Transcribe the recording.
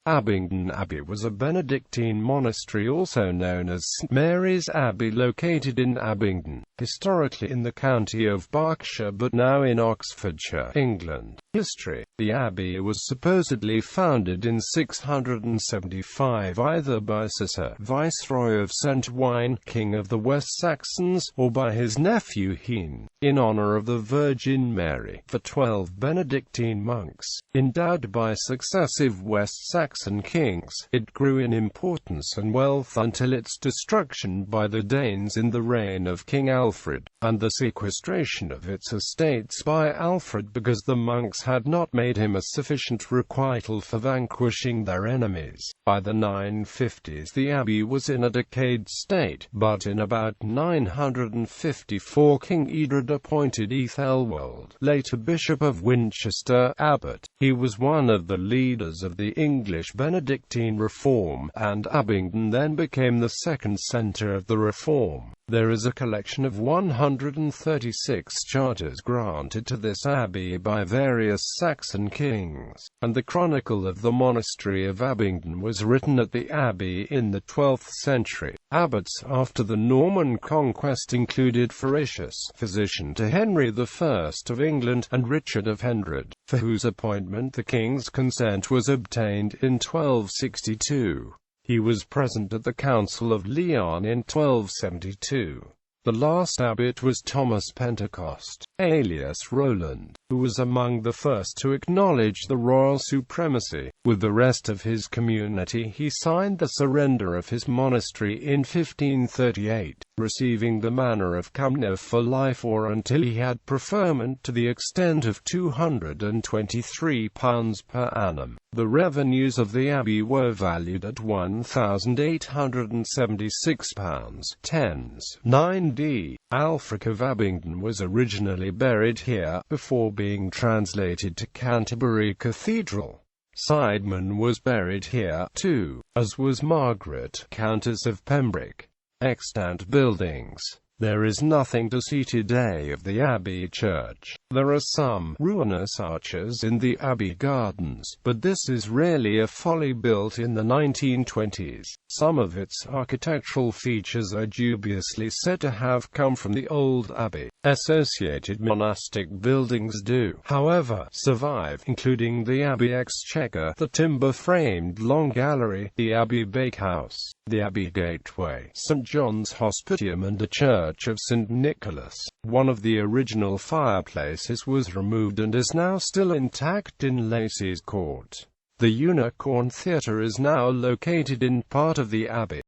Abingdon Abbey was a Benedictine monastery also known as St. Mary's Abbey located in Abingdon, historically in the county of Berkshire but now in Oxfordshire, England. History: the abbey was supposedly founded in 675 either by Cesar, Viceroy of St. Wine, King of the West Saxons, or by his nephew Hien, in honor of the Virgin Mary. The 12 Benedictine monks, endowed by successive West Saxon kings, it grew in importance and wealth until its destruction by the Danes in the reign of King Alfred, and the sequestration of its estates by Alfred because the monks had not made him a sufficient requital for vanquishing their enemies. By the 950s the abbey was in a decayed state, but in about 954 King Edred appointed Ethelwold, later Bishop of Winchester, abbot. He was one of the leaders of the English Benedictine reform, and Abingdon then became the second centre of the reform. There is a collection of 136 charters granted to this abbey by various Saxon kings, and the chronicle of the monastery of Abingdon was written at the abbey in the 12th century. Abbots after the Norman conquest included Fabricius, physician to Henry I of England, and Richard of Hendred, for whose appointment the king's consent was obtained in 1262. He was present at the Council of Leon in 1272. The last abbot was Thomas Pentecost, alias Roland, who was among the first to acknowledge the royal supremacy. With the rest of his community he signed the surrender of his monastery in 1538, receiving the manor of Cumnor for life or until he had preferment to the extent of £223 per annum. The revenues of the abbey were valued at £1,876, 9d. Alfric of Abingdon was originally buried here, before being translated to Canterbury Cathedral. Sideman was buried here, too, as was Margaret, Countess of Pembroke. Extant buildings. There is nothing to see today of the Abbey church. There are some ruinous arches in the Abbey gardens, but this is really a folly built in the 1920s. Some of its architectural features are dubiously said to have come from the old Abbey. Associated monastic buildings do, however, survive, including the Abbey Exchequer, the timber-framed Long Gallery, the Abbey Bakehouse, the Abbey Gateway, St. John's Hospitium and the Church of St. Nicholas. One of the original fireplaces was removed and is now still intact in Lacey's Court. The Unicorn Theatre is now located in part of the Abbey.